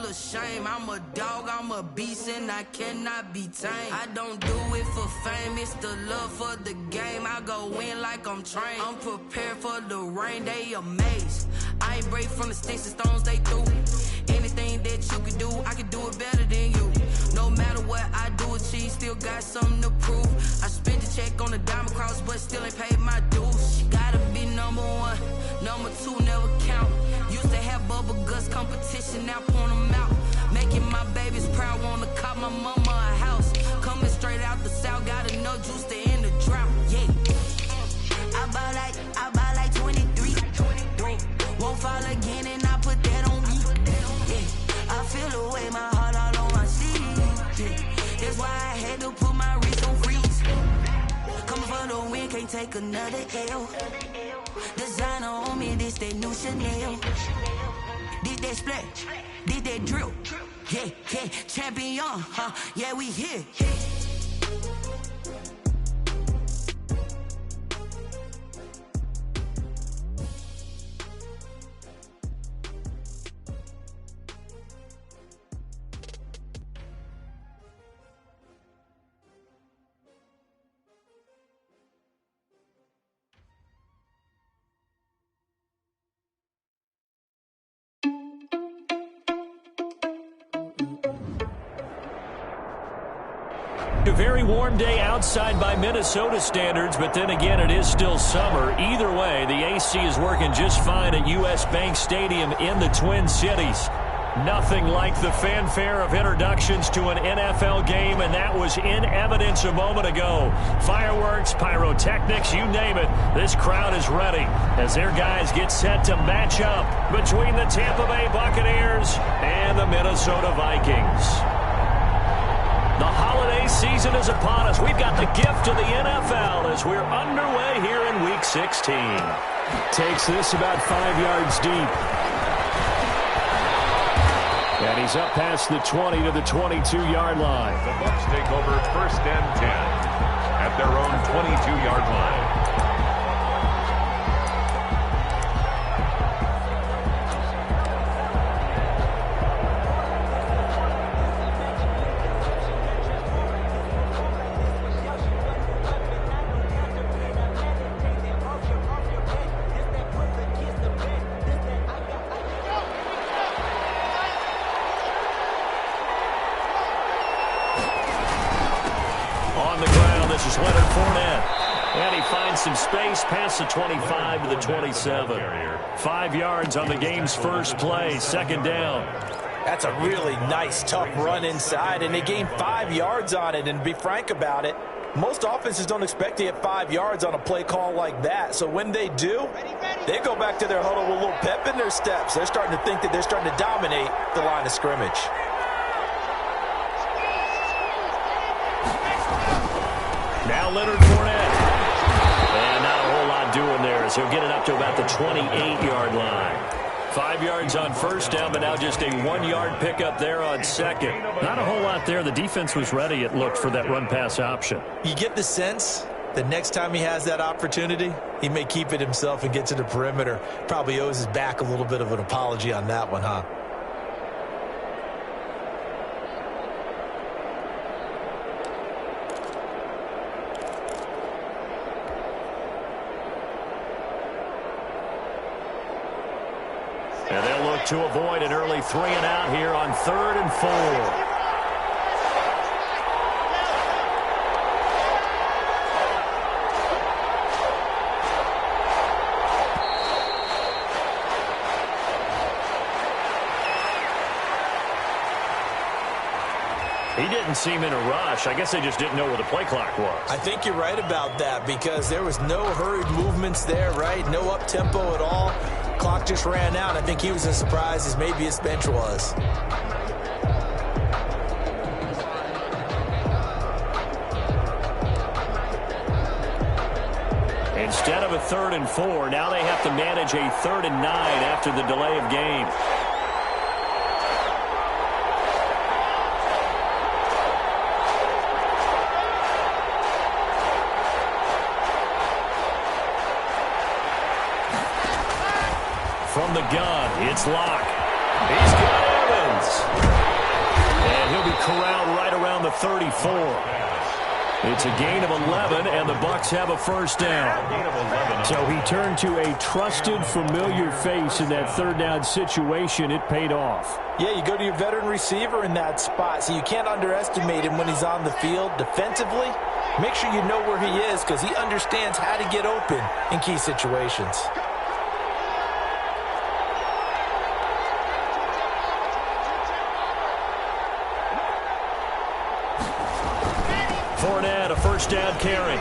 a shame. I'm a dog, I'm a beast, and I cannot be tamed. I don't do it for fame, it's the love for the game. I go in like I'm trained. I'm prepared for the rain, they amazed. I ain't break from the sticks and stones they threw. Anything that you can do, I can do it better than you. No matter what I do, achieve, still got something to prove. I spent the check on the diamond cross, but still ain't paid my dues. Gotta be number one, number two never count. Used to have bubble guts competition, now point them out. Making my babies proud, wanna cop my mama a house. Coming straight out the south, got enough juice to end the drought. Yeah, I buy like 23. Won't fall again, and I put that on me. Yeah, I feel the way, my heart all on my sleeve. Yeah, that's why I had to put my wrist on freeze. Coming for the win, can't take another L. Designer on me, this that new Chanel. Did that splash, did that drill. Yeah, yeah, champion, huh? Yeah, we here. A very warm day outside by Minnesota standards, but then again, it is still summer. Either way, the AC is working just fine at U.S. Bank Stadium in the Twin Cities. Nothing like the fanfare of introductions to an NFL game, and that was in evidence a moment ago. Fireworks, pyrotechnics, you name it. This crowd is ready as their guys get set to match up between the Tampa Bay Buccaneers and the Minnesota Vikings. The holiday season is upon us. We've got the gift of the NFL as we're underway here in Week 16. Takes this about 5 yards deep. And he's up past the 20 to the 22-yard line. The Bucs take over 1st and 10 at their own 22-yard line. Some space past the 25 to the 27. 5 yards on the game's first play, 2nd down. That's a really nice, tough run inside, and they gained 5 yards on it. And to be frank about it, most offenses don't expect to get 5 yards on a play call like that. So when they do, they go back to their huddle with a little pep in their steps. They're starting to think that they're starting to dominate the line of scrimmage. Now Leonard Fournette. And not a whole lot doing there as he'll get it up to about the 28-yard line. 5 yards on 1st down, but now just a 1-yard pickup there on 2nd. Not a whole lot there. The defense was ready, it looked, for that run-pass option. You get the sense that next time he has that opportunity, he may keep it himself and get to the perimeter. Probably owes his back a little bit of an apology on that one, huh? And they'll look to avoid an early 3-and-out here on 3rd and 4. He didn't seem in a rush. I guess they just didn't know where the play clock was. I think you're right about that because there was no hurried movements there, right? No up-tempo at all. Clock just ran out. I think he was as surprised as maybe his bench was. Instead of a 3rd and 4, now they have to manage a 3rd and 9 after the delay of game. From the gun, it's Locke. He's got Evans. corralled right around the 34. It's a gain of 11, and the Bucs have a first down. So he turned to a trusted, familiar face in that third down situation. It paid off. Yeah, you go to your veteran receiver in that spot, so you can't underestimate him when he's on the field defensively. Make sure you know where he is because he understands how to get open in key situations. Fournette, a first down carry.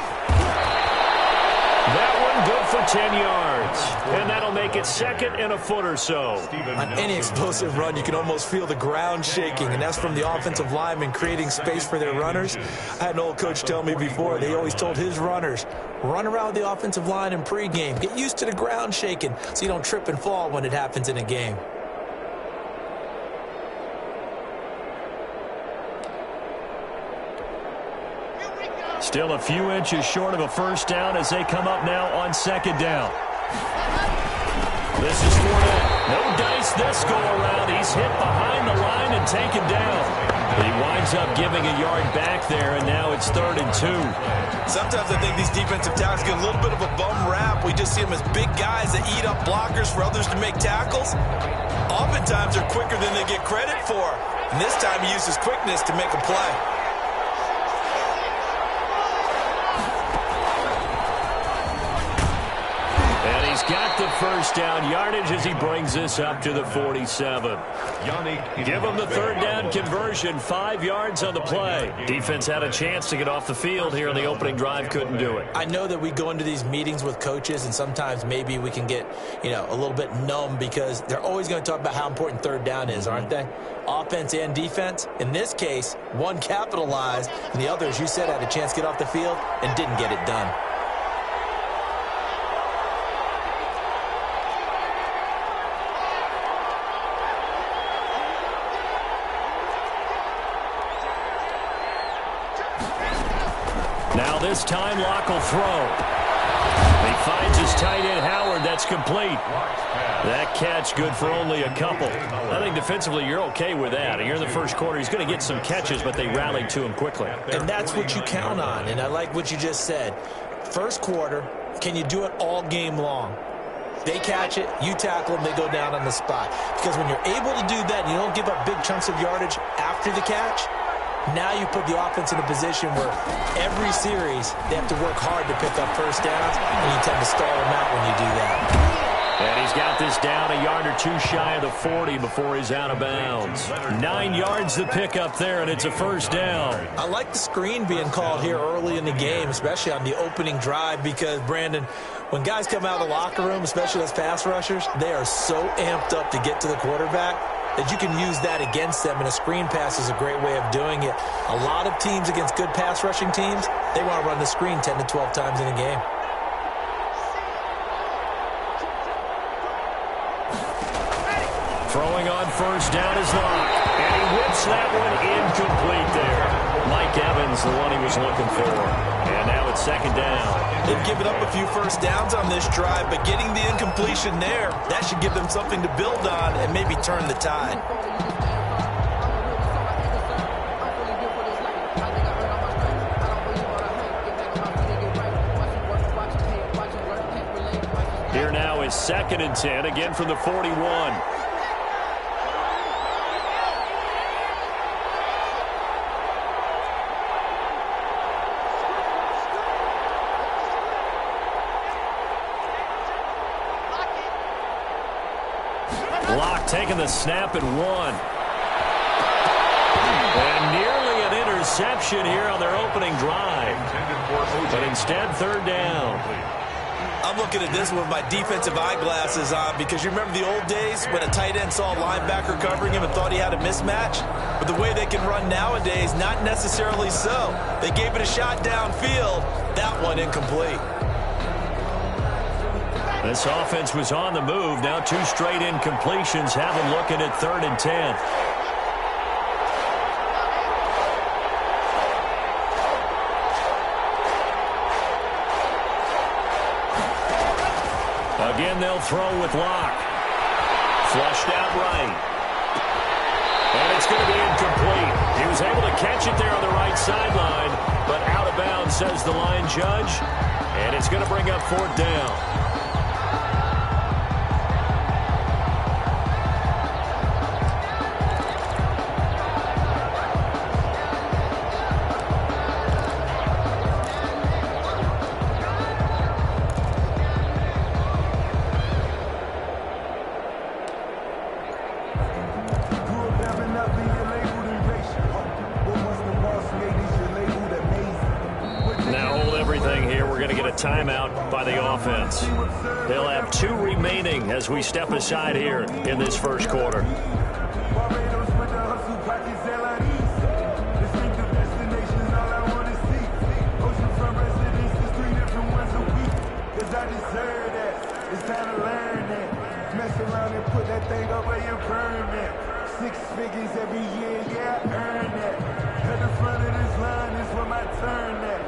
That one good for 10 yards. And that'll make it second and a foot or so. On any explosive run, you can almost feel the ground shaking, and that's from the offensive linemen creating space for their runners. I had an old coach tell me before, they always told his runners, run around the offensive line in pregame. Get used to the ground shaking so you don't trip and fall when it happens in a game. Still a few inches short of a first down as they come up now on second down. This is Fournette. No dice this go around. He's hit behind the line and taken down. He winds up giving a yard back there, and now it's 3rd and 2. Sometimes I think these defensive tackles get a little bit of a bum rap. We just see them as big guys that eat up blockers for others to make tackles. Oftentimes they're quicker than they get credit for. And this time he uses quickness to make a play. Got the first down yardage as he brings this up to the 47. Give him the third down conversion, 5 yards on the play. Defense had a chance to get off the field here on the opening drive, couldn't do it. I know that we go into these meetings with coaches, and sometimes maybe we can get, a little bit numb because they're always going to talk about how important third down is, aren't they? Offense and defense. In this case, one capitalized, and the other, as you said, had a chance to get off the field and didn't get it done. Now this time, Locke will throw. He finds his tight end, Howard. That's complete. That catch good for only a couple. I think defensively you're okay with that. Here in the first quarter, he's going to get some catches, but they rallied to him quickly. And that's what you count on, and I like what you just said. First quarter, can you do it all game long? They catch it, you tackle them, they go down on the spot. Because when you're able to do that and you don't give up big chunks of yardage after the catch, now you put the offense in a position where every series they have to work hard to pick up first downs, and you tend to stall them out when you do that. And he's got this down a yard or two shy of the 40 before he's out of bounds. 9 yards to pick up there, and it's a first down. I like the screen being called here early in the game, especially on the opening drive, because, Brandon, when guys come out of the locker room, especially as pass rushers, they are so amped up to get to the quarterback that you can use that against them, and a screen pass is a great way of doing it. A lot of teams against good pass rushing teams, they want to run the screen 10 to 12 times in a game. Throwing on first down is Locke, and he whips that one incomplete there. Mike Evans, the one he was looking for. And now it's second down. They've given up a few first downs on this drive, but getting the incompletion there, that should give them something to build on and maybe turn the tide. Here now is 2nd and 10, again from the 41. Locke taking the snap at 1. And nearly an interception here on their opening drive. But instead, third down. I'm looking at this with my defensive eyeglasses on because you remember the old days when a tight end saw a linebacker covering him and thought he had a mismatch? But the way they can run nowadays, not necessarily so. They gave it a shot downfield. That one incomplete. This offense was on the move. Now 2 straight incompletions have them looking at 3rd and 10. Again, they'll throw with Locke. Flushed out right. And it's going to be incomplete. He was able to catch it there on the right sideline, but out of bounds, says the line judge, and it's going to bring up 4th down. Timeout by the offense. They'll have 2 remaining as we step aside here in this first quarter. Six figures every year, yeah, I earn that. At the front of this line is where my turn at.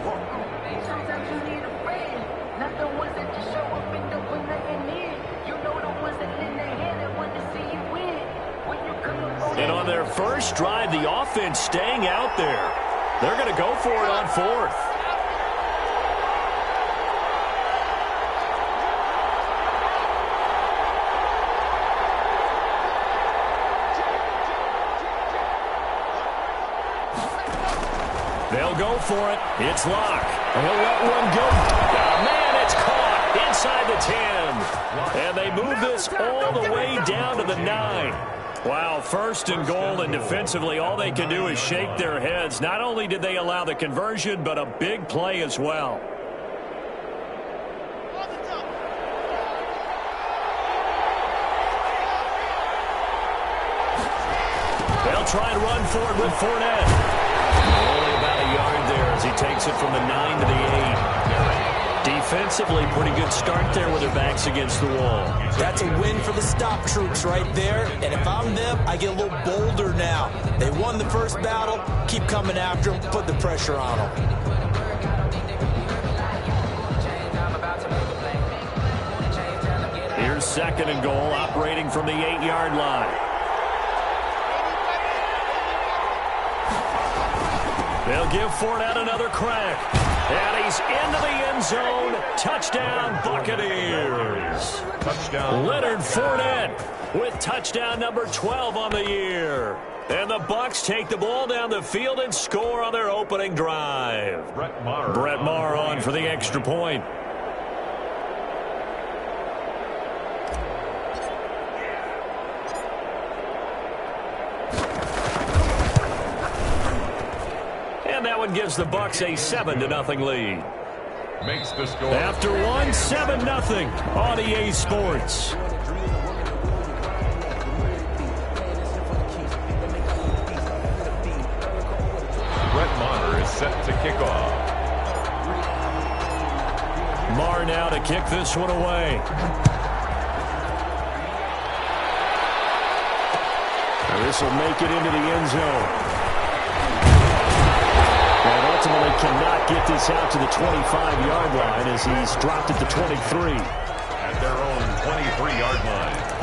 Sometimes you need a friend, not the ones that just show up and don't put nothing in. You know the ones that lend their hand and want to see you win. When you come up and on their first drive, the offense staying out there. They're going to go for it on 4th. They'll go for it. It's Locke. He'll let one go. Oh, man, it's caught inside the 10. And they move this all the way down to the 9. Wow, 1st and goal, and defensively all they can do is shake their heads. Not only did they allow the conversion, but a big play as well. They'll try and run for it with Fournette. Only about a yard there as he takes it from the 9 to the 8. Defensively, pretty good start there with their backs against the wall. That's a win for the stop troops right there. And if I'm them, I get a little bolder now. They won the first battle. Keep coming after them. Put the pressure on them. Here's 2nd and goal, operating from the 8-yard line. They'll give Fournette another crack. And he's into the end zone. Touchdown, Buccaneers. Touchdown. Leonard Fournette with touchdown number 12 on the year. And the Bucs take the ball down the field and score on their opening drive. Brett Maher on for the extra point. And that one gives the Bucs a 7-0 lead. Makes the score. After one, 7-0 on EA Sports. Brett Maher is set to kick off. Maher now to kick this one away. And this will make it into the end zone. And ultimately cannot get this out to the 25-yard line as he's dropped at the 23. At their own 23-yard line.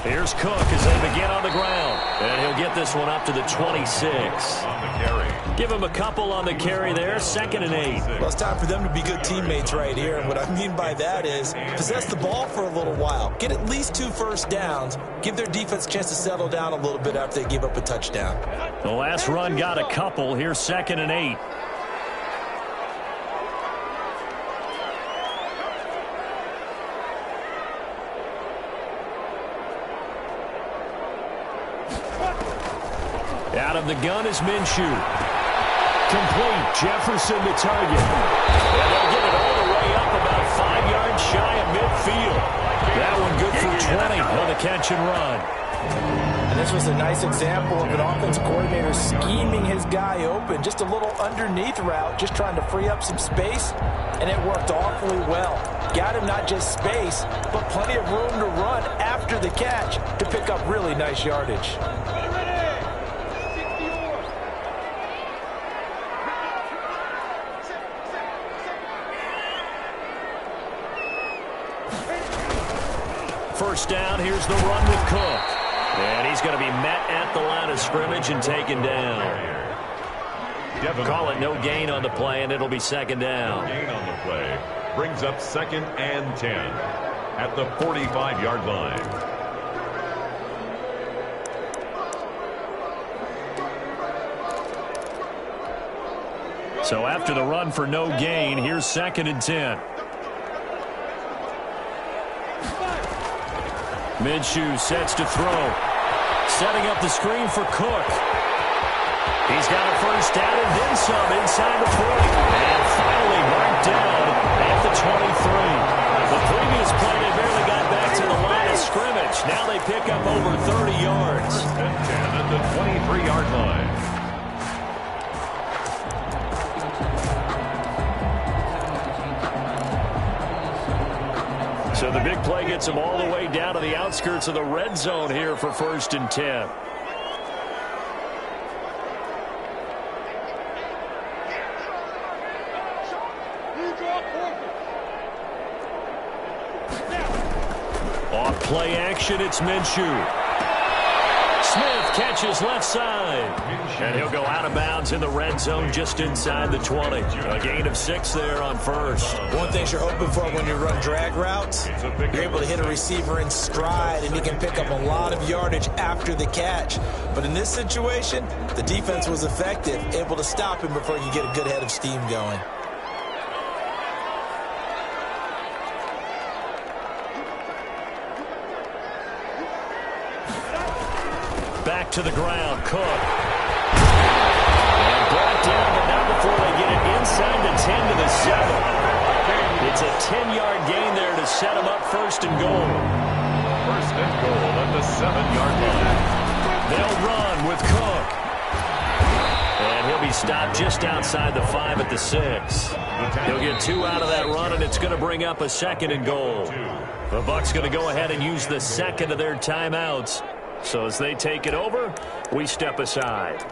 Here's Cook as they begin on the ground. And he'll get this one up to the 26. On the carry. Give him a couple on the carry there. 2nd and 8. Well, it's time for them to be good teammates right here. And what I mean by that is possess the ball for a little while. Get at least 2 first downs. Give their defense a chance to settle down a little bit after they give up a touchdown. The last run got a couple. Here's 2nd and 8. Out of the gun is Minshew. Complete. Jefferson to target. And they'll get it all the way up about 5 yards shy of midfield. That one good for 20 on the catch and run. And this was a nice example of an offensive coordinator scheming his guy open. Just a little underneath route, just trying to free up some space, and it worked awfully well. Got him not just space, but plenty of room to run after the catch to pick up really nice yardage. First down, here's the run with Cook. And he's going to be met at the line of scrimmage and taken down. Call it no gain on the play, and it'll be second down. No gain on the play. Brings up 2nd and 10 at the 45-yard line. So after the run for no gain, here's 2nd and 10. Minshew sets to throw. Setting up the screen for Cook. He's got a first down and then some inside the 40. And finally marked down at the 23. The previous play, they barely got back to the line of scrimmage. Now they pick up over 30 yards. 1st and 10 at the 23-yard line. So the big play gets them all the way down to the outskirts of the red zone here for 1st and 10. Off play action, it's Minshew. Smith catches left side. And he'll go out of bounds in the red zone just inside the 20. A gain of 6 there on first. One thing you're hoping for when you run drag routes, you're able to hit a receiver in stride, and he can pick up a lot of yardage after the catch. But in this situation, the defense was effective, able to stop him before he could get a good head of steam going. Back to the ground, Cook. And brought down, but not before they get it inside the 10 to the 7. It's a 10-yard gain there to set them up 1st and goal. 1st and goal at the 7-yard line. They'll run with Cook. And he'll be stopped just outside the 5 at the 6. He'll get 2 out of that run, and it's going to bring up a 2nd and goal. The Bucs going to go ahead and use the 2nd of their timeouts. So as they take it over, we step aside.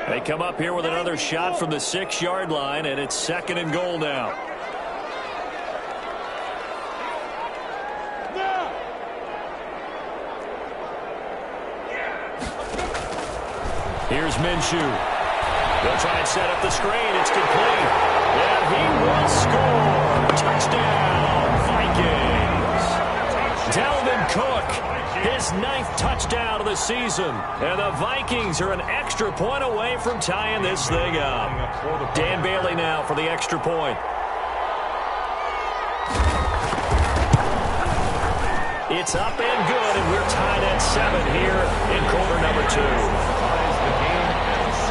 They come up here with another shot from the 6-yard line, and it's 2nd and goal now. Here's Minshew. They'll try and set up the screen. It's complete. And he will score. Touchdown, Vikings. Dalvin Cook, his 9th touchdown of the season. And the Vikings are an extra point away from tying this thing up. Dan Bailey now for the extra point. It's up and good, and we're tied at 7 here in quarter number 2. Ties the game at 7.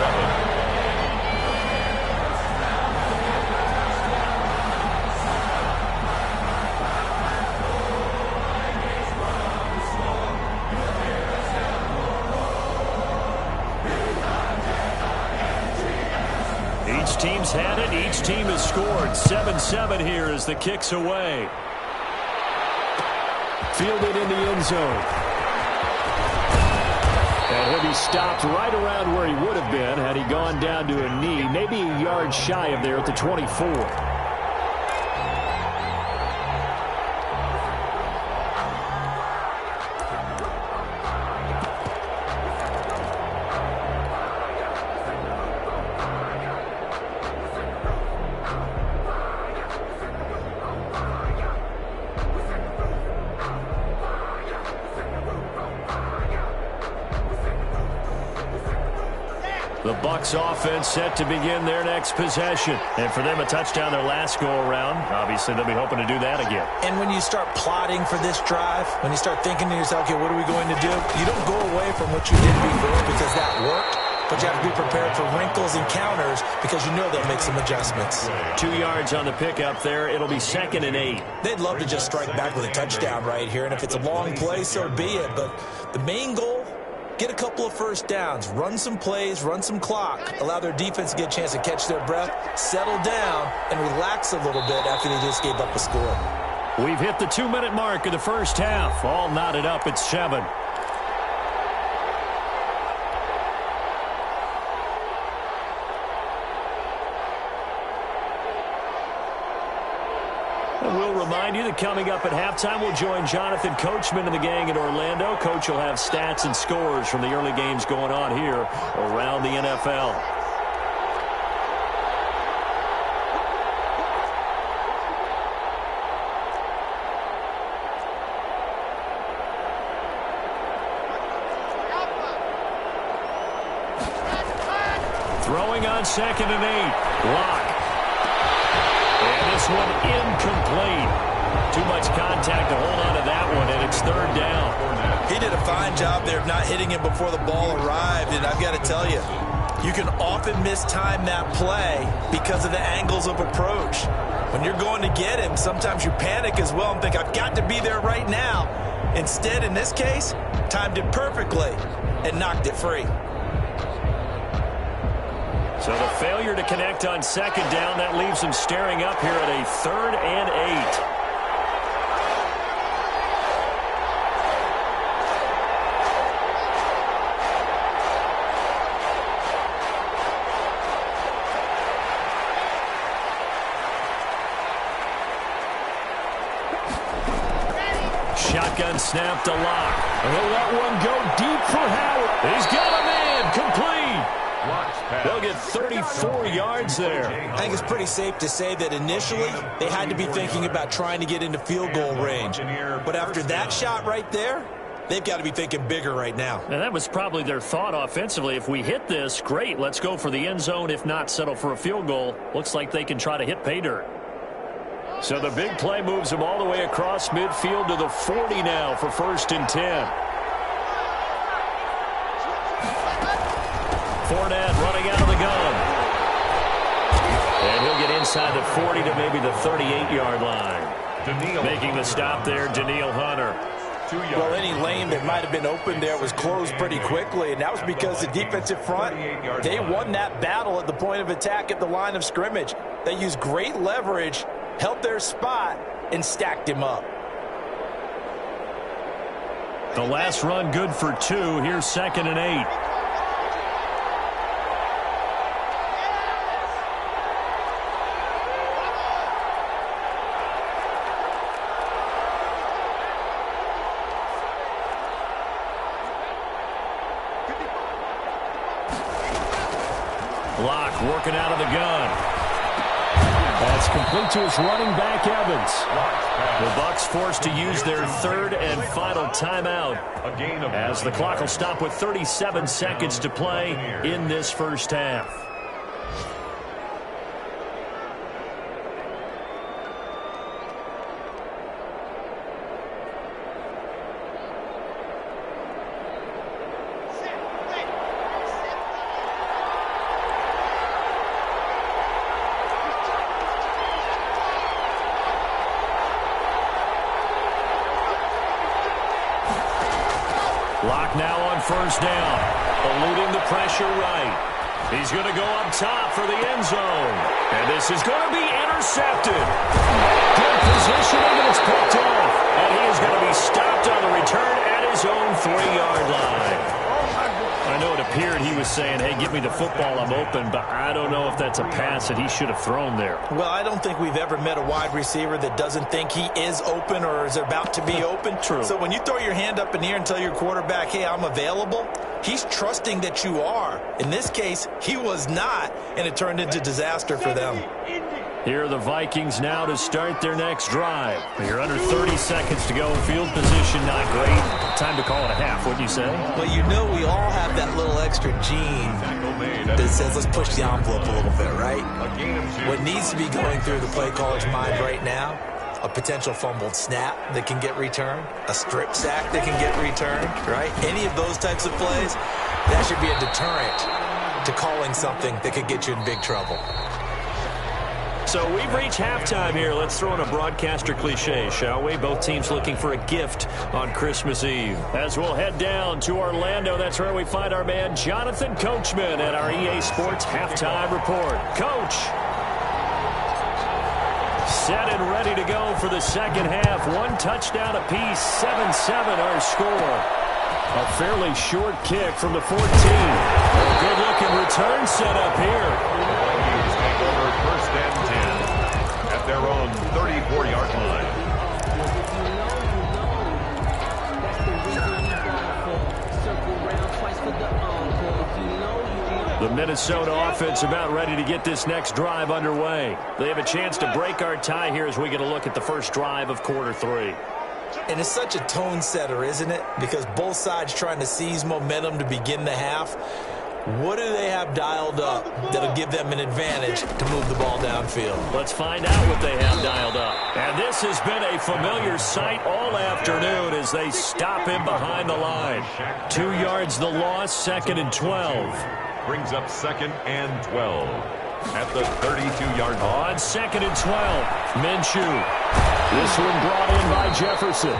Each team's had it. Each team has scored. 7-7 here as the kick's away. Fielded in the end zone. And he'll be stopped right around where he would have been had he gone down to a knee, maybe a yard shy of there at the 24. The Bucs offense set to begin their next possession. And for them, a touchdown their last go-around. Obviously, they'll be hoping to do that again. And when you start plotting for this drive, when you start thinking to yourself, okay, what are we going to do? You don't go away from what you did before because that worked. But you have to be prepared for wrinkles and counters because you know they'll make some adjustments. 2 yards on the pickup there. It'll be 2nd and 8. They'd love to just strike back with a touchdown right here. And if it's a long play, so be it. But the main goal, get a couple of first downs, run some plays, run some clock, allow their defense to get a chance to catch their breath, settle down, and relax a little bit after they just gave up a score. We've hit the 2-minute mark of the first half. All knotted up at 7. We'll remind you that coming up at halftime, we'll join Jonathan Coachman and the gang in Orlando. Coach will have stats and scores from the early games going on here around the NFL. Throwing on 2nd and 8. Lock. And this one incomplete. Too much contact to hold on to that one, and it's 3rd down. He did a fine job there of not hitting him before the ball arrived, and I've got to tell you, you can often mistime that play because of the angles of approach. When you're going to get him, sometimes you panic as well and think, I've got to be there right now. Instead, in this case, timed it perfectly and knocked it free. So the failure to connect on 2nd down, that leaves them staring up here at a 3rd and 8. Shotgun snap to Lock. And he'll let one go deep for Howard. He's got a man complete. They'll get 34 yards there. I think it's pretty safe to say that initially they had to be thinking about trying to get into field goal range. But after that shot right there, they've got to be thinking bigger right now. And that was probably their thought offensively. If we hit this, great, let's go for the end zone. If not, settle for a field goal. Looks like they can try to hit pay dirt. So the big play moves them all the way across midfield to the 40 now for 1st and 10. Fournette running out of the gun. And he'll get inside the 40 to maybe the 38-yard line. Making the stop there, Danielle Hunter. Well, any lane that might have been open there was closed pretty quickly, and that was because the defensive front, they won that battle at the point of attack at the line of scrimmage. They used great leverage, held their spot, and stacked him up. The last run good for 2. Here's 2nd and 8. Block working out of the gun. That's complete to his running back, Evans. The Bucs forced to use their 3rd and final timeout as the clock will stop with 37 seconds to play in this first half. Lock now on 1st down. Eluding the pressure right. He's going to go up top for the end zone. And this is going to be intercepted. Good positioning, and it's picked off. And he is going to be stopped on the return at his own 3-yard line. I know it appeared he was saying, hey, give me the football, I'm open, but I don't know if that's a pass that he should have thrown there. Well, I don't think we've ever met a wide receiver that doesn't think he is open or is about to be open. True. So when you throw your hand up in the air and tell your quarterback, hey, I'm available, he's trusting that you are. In this case, he was not, and it turned into disaster for them. Here are the Vikings now to start their next drive. You're under 30 seconds to go. Field position not great. Time to call it a half, wouldn't you say? Well, you know we all have that little extra gene that says let's push the envelope a little bit, right? What needs to be going through the play caller's mind right now, a potential fumbled snap that can get returned, a strip sack that can get returned, right? Any of those types of plays, that should be a deterrent to calling something that could get you in big trouble. So we've reached halftime here. Let's throw in a broadcaster cliche, shall we? Both teams looking for a gift on Christmas Eve. As we'll head down to Orlando, that's where we find our man Jonathan Coachman at our EA Sports Halftime Report. Coach, set and ready to go for the second half. One touchdown apiece, 7-7 our score. A fairly short kick from the 14. A good-looking return set up here. First and 10 at their own 34-yard line. The Minnesota offense about ready to get this next drive underway. They have a chance to break our tie here as we get a look at the first drive of quarter 3. And it's such a tone setter, isn't it? Because both sides trying to seize momentum to begin the half. What do they have dialed up that'll give them an advantage to move the ball downfield? Let's find out what they have dialed up. And this has been a familiar sight all afternoon as they stop him behind the line. 2 yards the loss, 2nd and 12. Brings up 2nd and 12 at the 32-yard line. On 2nd and 12, Minshew. This one brought in by Jefferson.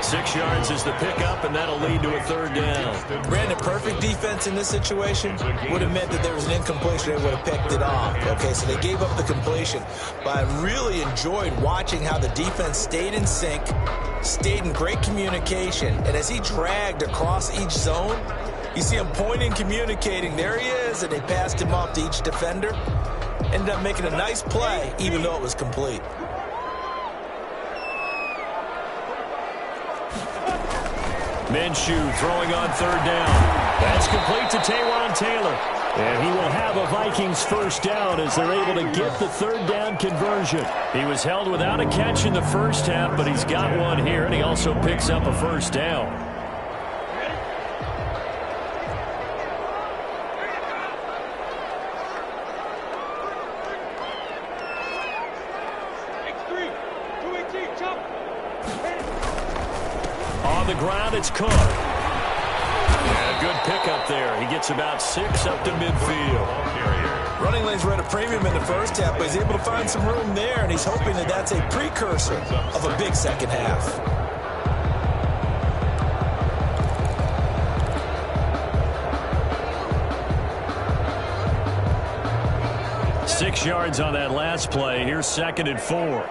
6 yards is the pickup, and that'll lead to a third down. Brandon, perfect defense in this situation would have meant that there was an incompletion. They would have picked it off. Okay, so they gave up the completion. But I really enjoyed watching how the defense stayed in sync, stayed in great communication. And as he dragged across each zone, you see him pointing, communicating. There he is, and they passed him off to each defender. Ended up making a nice play, even though it was complete. Minshew throwing on third down. That's complete to Taywan Taylor. And he will have a Vikings first down as they're able to get the third down conversion. He was held without a catch in the first half, but he's got one here, and he also picks up a first down. On the ground, it's Cook. And a good pickup there. He gets about 6 up to midfield. Running lanes were at a premium in the first half, but he's able to find some room there, and he's hoping that that's a precursor of a big second half. Six yards on that last play. Here's 2nd and 4.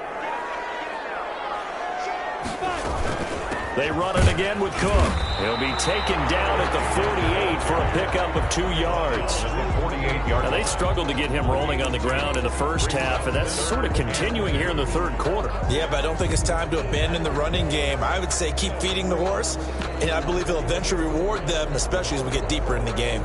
They run it again with Cook. He'll be taken down at the 48 for a pickup of 2 yards. Now, they struggled to get him rolling on the ground in the first half, and that's sort of continuing here in the third quarter. Yeah, but I don't think it's time to abandon the running game. I would say keep feeding the horse, and I believe he'll eventually reward them, especially as we get deeper in the game.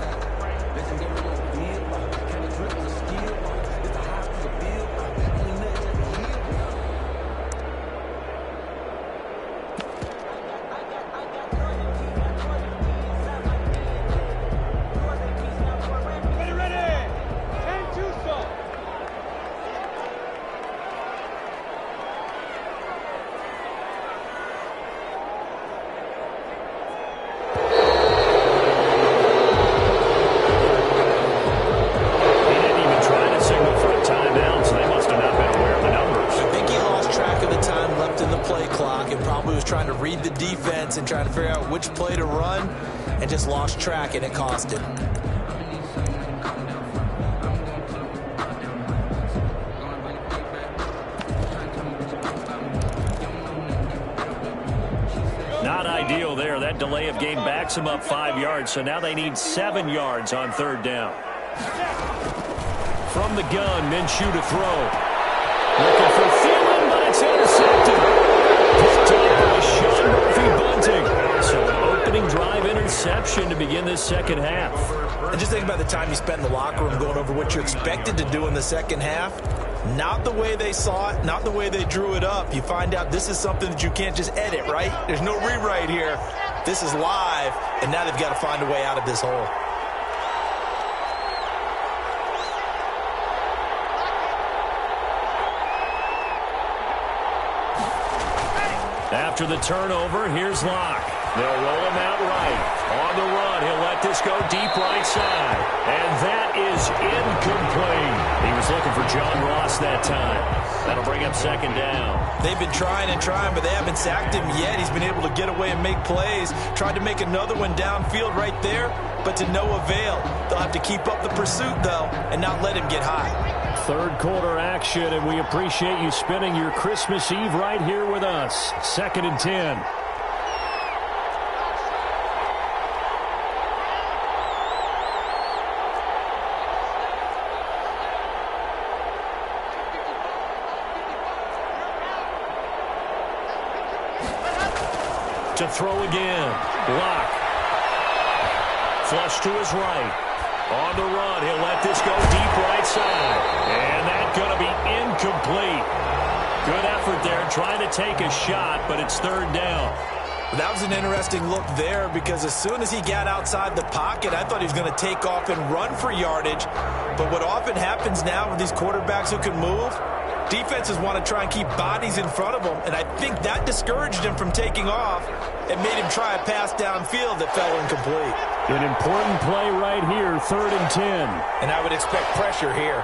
And trying to figure out which play to run, and just lost track, and it cost him. Not ideal there. That delay of game backs him up 5 yards, so now they need 7 yards on third down. From the gun, Minshew to throw. Looking for Thielen, but it's intercepted. Picked up by Sean Murphy-Bunting. So an opening drive interception to begin this second half. And just think about the time you spent in the locker room going over what you expected to do in the second half. Not the way they saw it, not the way they drew it up. You find out this is something that you can't just edit, right? There's no rewrite here. This is live, and now they've got to find a way out of this hole. After the turnover, here's Locke. They'll roll him out right. On the run, he'll let this go deep right side. And that is incomplete. He was looking for John Ross that time. That'll bring up second down. They've been trying and trying, but they haven't sacked him yet. He's been able to get away and make plays. Tried to make another one downfield right there, but to no avail. They'll have to keep up the pursuit, though, and not let him get high. Third quarter action, and we appreciate you spending your Christmas Eve right here with us. 2nd and 10. To throw again. Locke. Flush to his right. On the run, he'll let this go deep right side. And that's going to be incomplete. Good effort there trying to take a shot, but it's third down. That was an interesting look there because as soon as he got outside the pocket, I thought he was going to take off and run for yardage. But what often happens now with these quarterbacks who can move, defenses want to try and keep bodies in front of them, and I think that discouraged him from taking off and made him try a pass downfield that fell incomplete. An important play right here, 3rd and 10. And I would expect pressure here.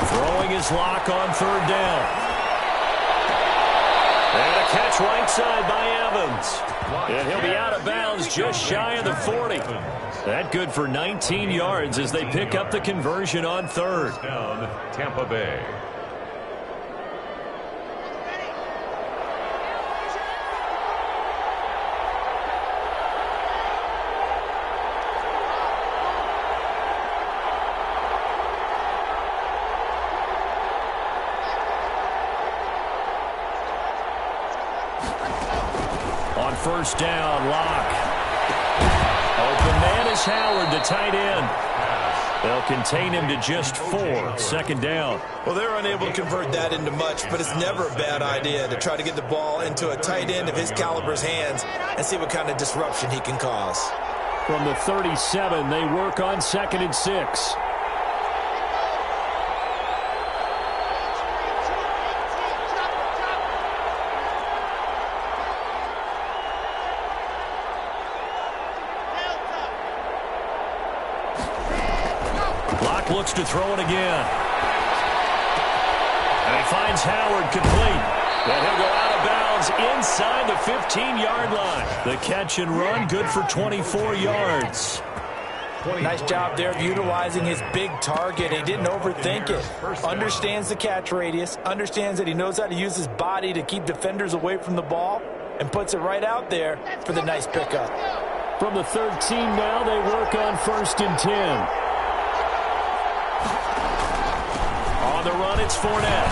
Throwing his Locke on 3rd down. And a catch right side by Evans. And he'll be out of bounds just shy of the 40. That good for 19 yards as they pick up the conversion on 3rd. Down, Tampa Bay. On 1st down, Locke. Open man is Howard, the tight end. They'll contain him to just 4. 2nd down. Well, they're unable to convert that into much, but it's never a bad idea to try to get the ball into a tight end of his caliber's hands and see what kind of disruption he can cause. From the 37, they work on 2nd and 6. Looks to throw it again. And he finds Howard complete. And he'll go out of bounds inside the 15-yard line. The catch and run good for 24 yards. Nice job there of utilizing his big target. He didn't overthink it. Understands the catch radius. Understands that he knows how to use his body to keep defenders away from the ball. And puts it right out there for the nice pickup. From the 13 now, they work on 1st and 10. On the run, it's Fournette.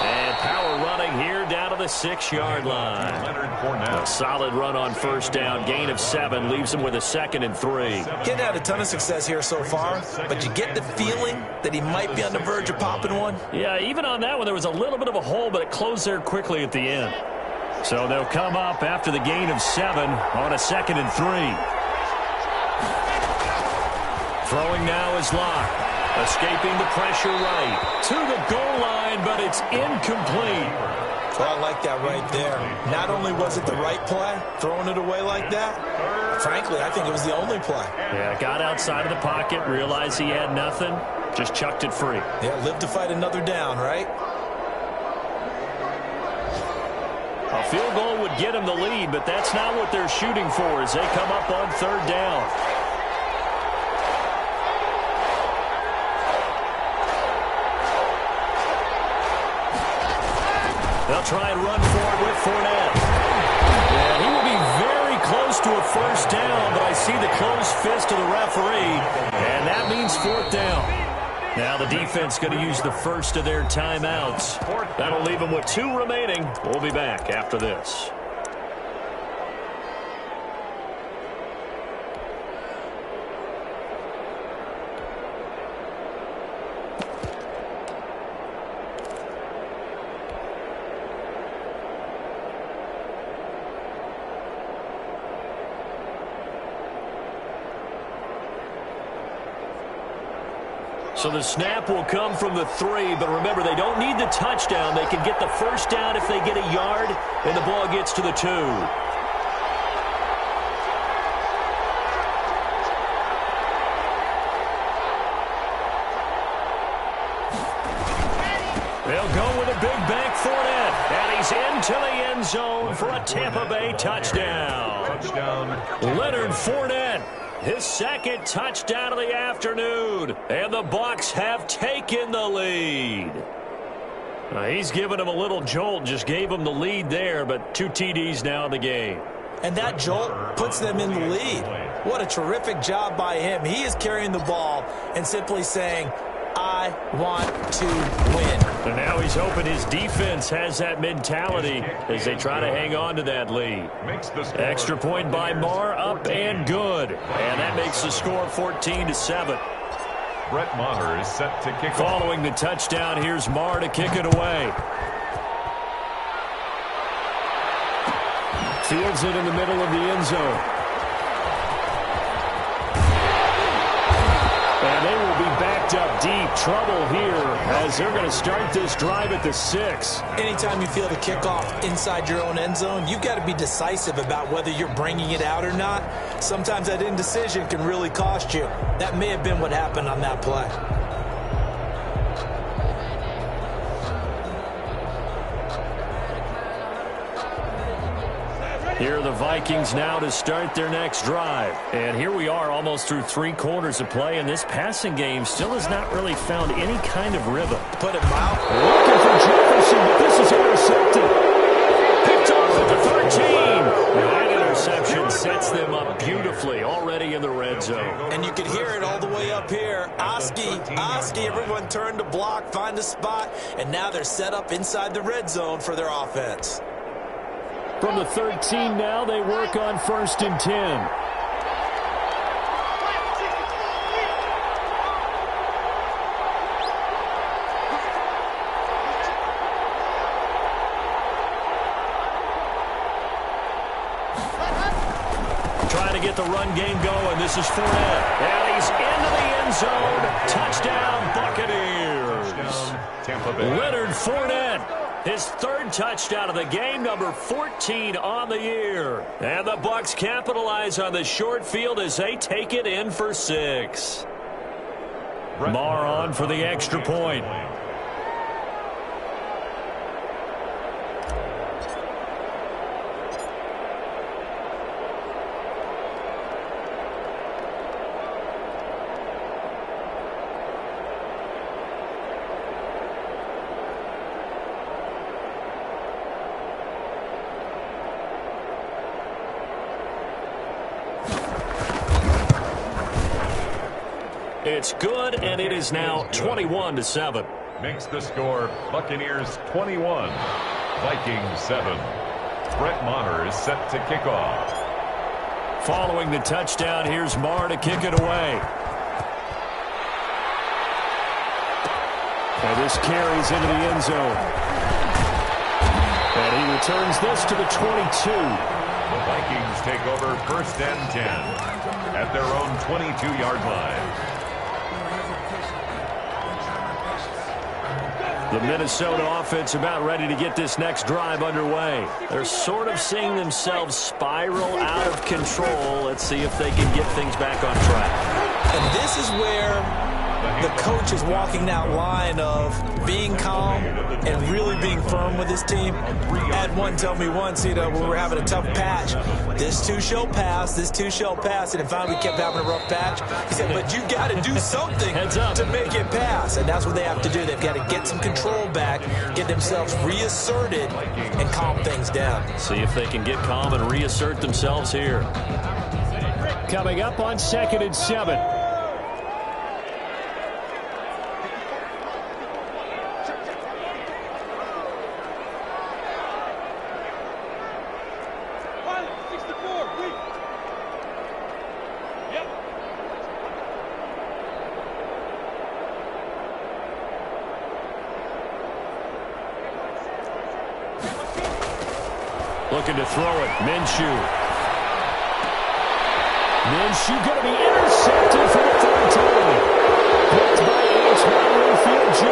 And power running here down to the 6-yard line. A solid run on 1st down. Gain of 7 leaves him with a 2nd and 3. He hadn't had a ton of success here so far, but you get the feeling that he might be on the verge of popping one. Yeah, even on that one, there was a little bit of a hole, but it closed there quickly at the end. So they'll come up after the gain of 7 on a 2nd and 3. Throwing now is Locke. Escaping the pressure right to the goal line, but it's incomplete. Well, I like that right there. Not only was it the right play, throwing it away like that, frankly, I think it was the only play. Yeah, got outside of the pocket, realized he had nothing, just chucked it free. Yeah, live to fight another down, right? A field goal would get him the lead, but that's not what they're shooting for as they come up on 3rd down. They'll try and run for it with Fournette. Yeah, he will be very close to a 1st down, but I see the closed fist of the referee, and that means 4th down. Now the defense going to use the first of their timeouts. That'll leave them with 2 remaining. We'll be back after this. So the snap will come from the 3, but remember, they don't need the touchdown. They can get the first down if they get a yard, and the ball gets to the 2. They'll go with a big bank Fournette, and he's into the end zone for a Tampa Bay touchdown. Leonard Fournette, his second touchdown of the afternoon, and the Bucs have taken the lead. He's given him a little jolt, just gave him the lead there, but 2 TDs now in the game. And that jolt puts them in the lead. What a terrific job by him. He is carrying the ball and simply saying, I want to win. And now he's hoping his defense has that mentality as they try to hang on to that lead. Extra point by Marr, up and good. And that makes the score 14-7. Brett Maher is set to kick off. Following the touchdown, here's Marr to kick it away. Fields it in the middle of the end zone. And they will be backed up deep. Trouble here as they're going to start this drive at the 6. Anytime you feel the kickoff inside your own end zone, you've got to be decisive about whether you're bringing it out or not. Sometimes that indecision can really cost you. That may have been what happened on that play. Here are the Vikings now to start their next drive. And here we are almost through 3 quarters of play, and this passing game still has not really found any kind of rhythm. Put it mild. Looking for Jefferson, but this is intercepted. Picked off at the 13. That interception sets them up beautifully already in the red zone. And you could hear it all the way up here. Oski, everyone turned to block, find a spot, and now they're set up inside the red zone for their offense. From the 13 now, they work on 1st and 10. Trying to get the run game going. This is Fournette. And he's into the end zone. Touchdown, Buccaneers. Tampa Bay. Leonard Fournette. His 3rd touchdown of the game, number 14 on the year. And the Bucs capitalize on the short field as they take it in for 6. Marr on for the extra point. It's good, and it is now 21-7. Makes the score Buccaneers 21, Vikings 7. Brett Maher is set to kick off. Following the touchdown, here's Marr to kick it away. And this carries into the end zone. And he returns this to the 22. The Vikings take over 1st and 10 at their own 22-yard line. The Minnesota offense about ready to get this next drive underway. They're sort of seeing themselves spiral out of control. Let's see if they can get things back on track. And this is where the coach is walking that line of being calm and really being firm with his team. I had one tell me once, when we were having a tough patch, this too shall pass, this too shall pass, and finally we kept having a rough patch. He said, but you got to do something to make it pass, and that's what they have to do. They've got to get some control back, get themselves reasserted, and calm things down. See if they can get calm and reassert themselves here. Coming up on 2nd and 7. Looking to throw it. Minshew going to be intercepted for the 3rd time. Picked by It's Mayfield Jr.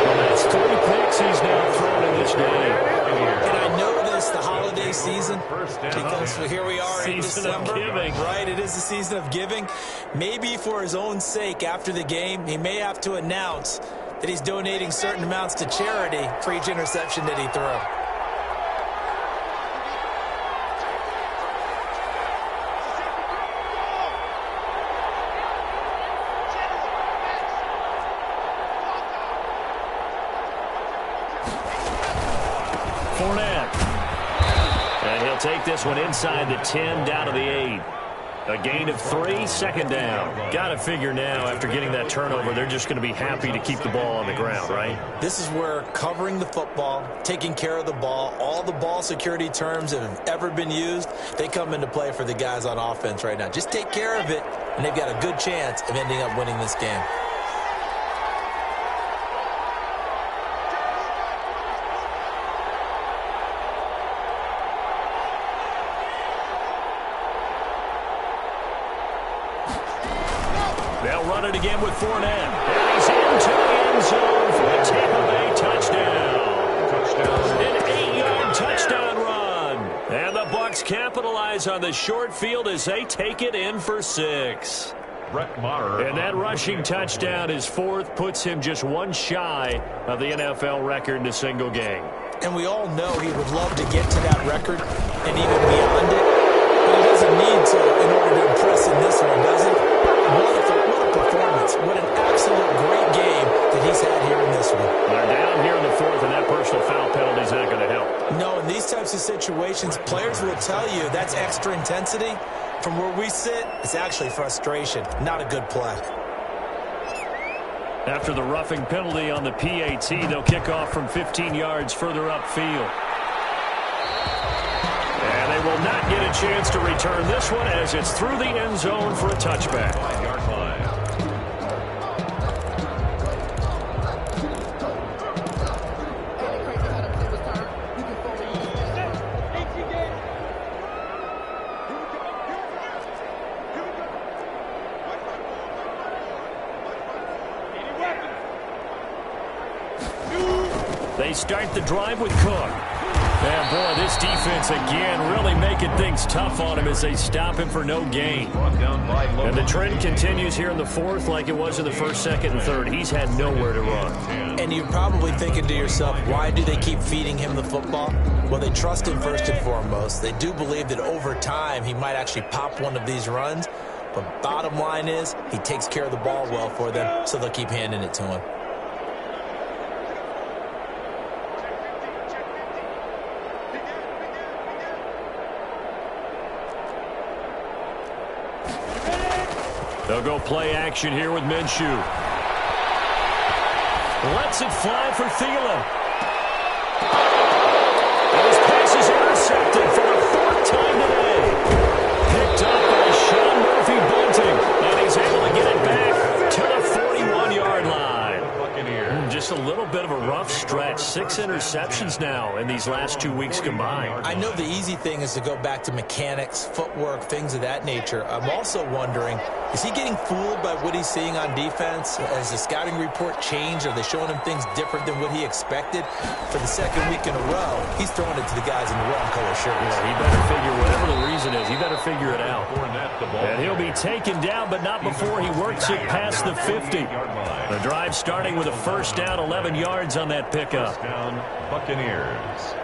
Well, that's 3 picks he's now thrown in this game. And I know this, the holiday season, because here we are in December. Right, it is the season of giving. Maybe for his own sake, after the game, he may have to announce that he's donating certain amounts to charity for each interception that he threw. And he'll take this one inside the 10, down to the 8. A gain of 3, 2nd down. Got to figure now, after getting that turnover, they're just going to be happy to keep the ball on the ground, right? This is where covering the football, taking care of the ball, all the ball security terms that have ever been used, they come into play for the guys on offense right now. Just take care of it, and they've got a good chance of ending up winning this game. They'll run it again with Fournette. And he's into the end zone for a Tampa Bay touchdown. An 8-yard touchdown run. And the Bucs capitalize on the short field as they take it in for 6. And that rushing touchdown, his 4th, puts him just 1 shy of the NFL record in a single game. And we all know he would love to get to that record and even beyond it. But he doesn't need to in order to impress in this one, does he? What a performance. What an absolute great game that he's had here in this one. They're down here in the 4th, and that personal foul penalty is not going to help. No, in these types of situations, players will tell you that's extra intensity. From where we sit, it's actually frustration. Not a good play. After the roughing penalty on the PAT, they'll kick off from 15 yards further upfield. And they will not get a chance to return this one as it's through the end zone for a touchback. 5-yard line. They start the drive with Cook. And, boy, this defense, again, really making things tough on him as they stop him for no gain. And the trend continues here in the 4th like it was in the 1st, 2nd, and 3rd. He's had nowhere to run. And you're probably thinking to yourself, why do they keep feeding him the football? Well, they trust him first and foremost. They do believe that over time he might actually pop one of these runs. But bottom line is he takes care of the ball well for them, so they'll keep handing it to him. They'll go play action here with Minshew. Lets it fly for Thielen. And his pass is intercepted for the 4th time today. Picked up by Sean Murphy-Bunting. And he's able to get it back to the 41-yard line. Just a little bit of a rough stretch. 6 interceptions now in these last 2 weeks combined. I know the easy thing is to go back to mechanics, footwork, things of that nature. I'm also wondering, is he getting fooled by what he's seeing on defense? Has the scouting report changed? Are they showing him things different than what he expected? For the 2nd week in a row, he's throwing it to the guys in the wrong color shirts. Yeah, he better figure, whatever the reason is, he better figure it out. And he'll be taken down, but not before he works it past the 50. The drive starting with a 1st down, 11 yards on that pickup. Down, Buccaneers.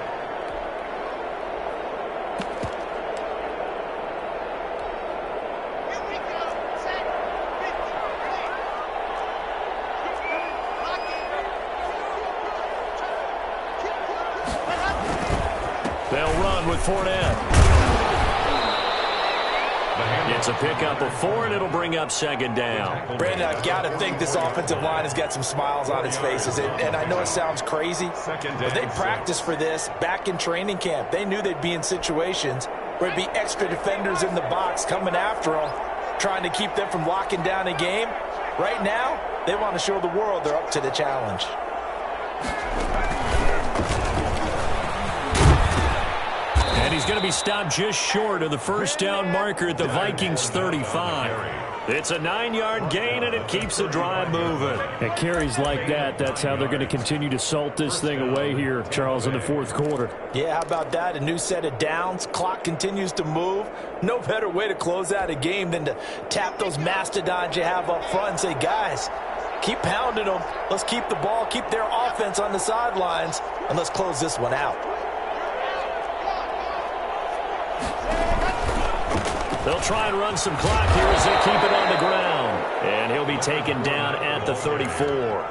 They'll run with Fournette. It's a pickup of 4, and it'll bring up 2nd down. Brandon, I've got to think this offensive line has got some smiles on its faces. And I know it sounds crazy, but they practiced for this back in training camp. They knew they'd be in situations where it'd be extra defenders in the box coming after them, trying to keep them from locking down a game. Right now, they want to show the world they're up to the challenge. And he's going to be stopped just short of the 1st down marker at the Vikings 35. It's a 9-yard gain, and it keeps the drive moving. And carries like that, that's how they're going to continue to salt this thing away here, Charles, in the fourth quarter. Yeah, how about that? A new set of downs. Clock continues to move. No better way to close out a game than to tap those mastodons you have up front and say, guys, keep pounding them. Let's keep the ball, keep their offense on the sidelines, and let's close this one out. They'll try and run some clock here as they keep it on the ground. And he'll be taken down at the 34.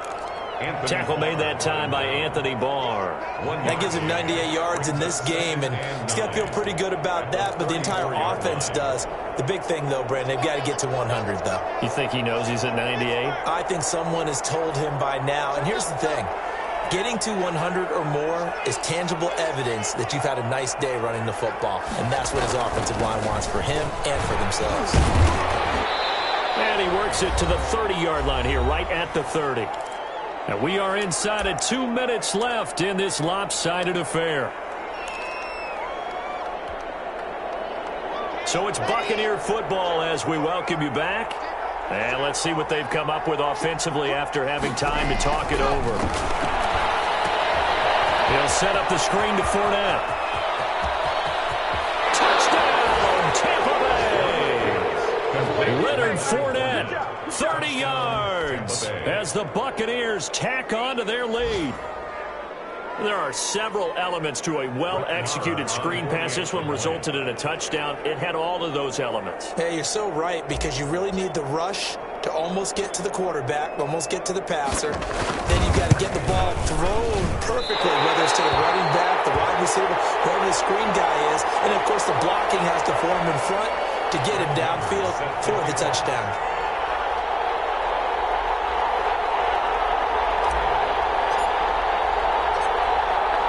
Tackle made that time by Anthony Barr. That gives him 98 yards in this game, and he's got to feel pretty good about that, but the entire offense does. The big thing, though, Brandon, they've got to get to 100, though. You think he knows he's at 98? I think someone has told him by now. And here's the thing. Getting to 100 or more is tangible evidence that you've had a nice day running the football. And that's what his offensive line wants for him and for themselves. And he works it to the 30-yard line here, right at the 30. And we are inside of 2 minutes left in this lopsided affair. So it's Buccaneer football as we welcome you back. And let's see what they've come up with offensively after having time to talk it over. He'll set up the screen to Fournette. Touchdown, Tampa Bay! Leonard Fournette, 30 yards, as the Buccaneers tack on to their lead. There are several elements to a well-executed screen pass. This one resulted in a touchdown. It had all of those elements. Hey, you're so right, because you really need the rush to almost get to the quarterback, almost get to the passer. Then you've got to get the ball thrown perfectly, whether it's to the running back, the wide receiver, whoever the screen guy is. And, of course, the blocking has to form in front to get him downfield for the touchdown.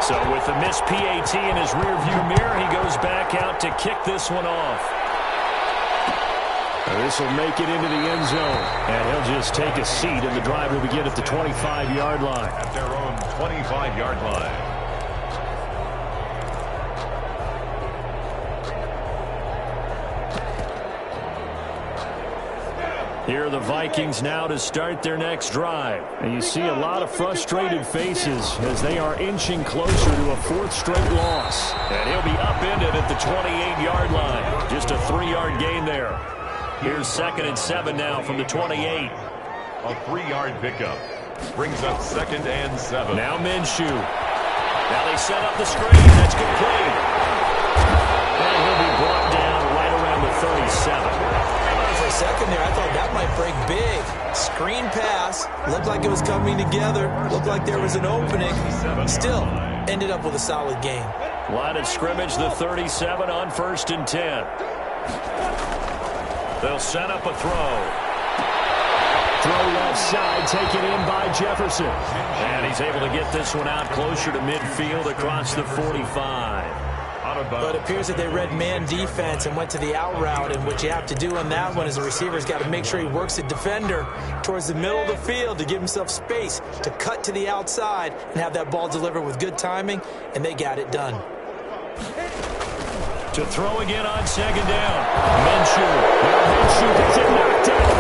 So with the missed PAT in his rearview mirror, he goes back out to kick this one off. This will make it into the end zone. And he'll just take a seat, and the drive will begin at the 25-yard line. At their own 25-yard line. Here are the Vikings now to start their next drive. And you see a lot of frustrated faces as they are inching closer to a fourth straight loss. And he'll be upended at the 28-yard line. Just a 3-yard gain there. Here's 2nd and 7 now from the 28. A 3-yard pickup. Brings up 2nd and 7. Now Minshew. Now they set up the screen. That's complete. And he'll be brought down right around the 37. For a second there, I thought that might break big. Screen pass. Looked like it was coming together. Looked like there was an opening. Still, ended up with a solid game. Line of scrimmage, the 37 on 1st and 10. They'll set up a throw. Throw left side, taken in by Jefferson. And he's able to get this one out closer to midfield across the 45. But it appears that they read man defense and went to the out route, and what you have to do on that one is the receiver's got to make sure he works the defender towards the middle of the field to give himself space to cut to the outside and have that ball delivered with good timing, and they got it done. To throw again on 2nd down. Minshew gets it knocked down.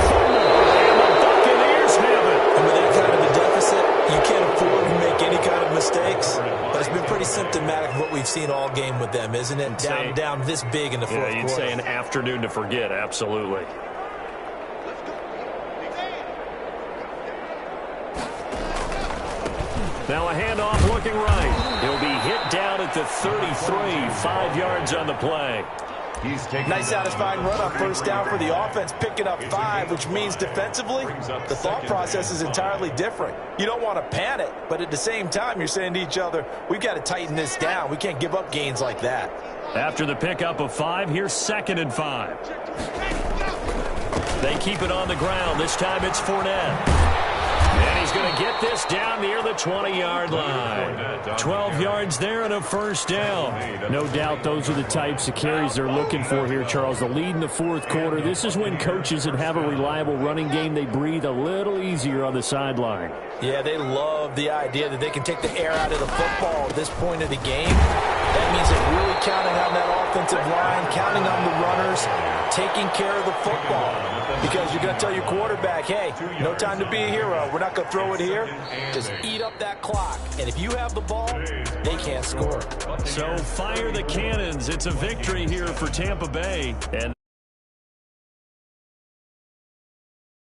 And the Buccaneers have it. And with that kind of a deficit, you can't afford to make any kind of mistakes. But it's been pretty symptomatic of what we've seen all game with them, isn't it? Down this big in the fourth quarter. Yeah, you'd say an afternoon to forget, absolutely. Now a handoff looking right. He'll be hit down at the 33, 5 yards on the play. Nice satisfying run on 1st down for the offense, picking up 5, which means defensively, the thought process is entirely different. You don't want to panic, but at the same time, you're saying to each other, we've got to tighten this down. We can't give up gains like that. After the pickup of 5, here's 2nd and 5. They keep it on the ground. This time it's Fournette. And he's going to get this down near the 20-yard line. 12 yards there and a 1st down. No doubt those are the types of carries they're looking for here, Charles. The lead in the fourth quarter. This is when coaches that have a reliable running game, they breathe a little easier on the sideline. Yeah, they love the idea that they can take the air out of the football at this point of the game. That means they're really counting on that offensive line, counting on the runners, taking care of the football. Because you're going to tell your quarterback, hey, no time to be a hero. We're not going to throw it here. Just eat up that clock. And if you have the ball, they can't score. So fire the cannons. It's a victory here for Tampa Bay. And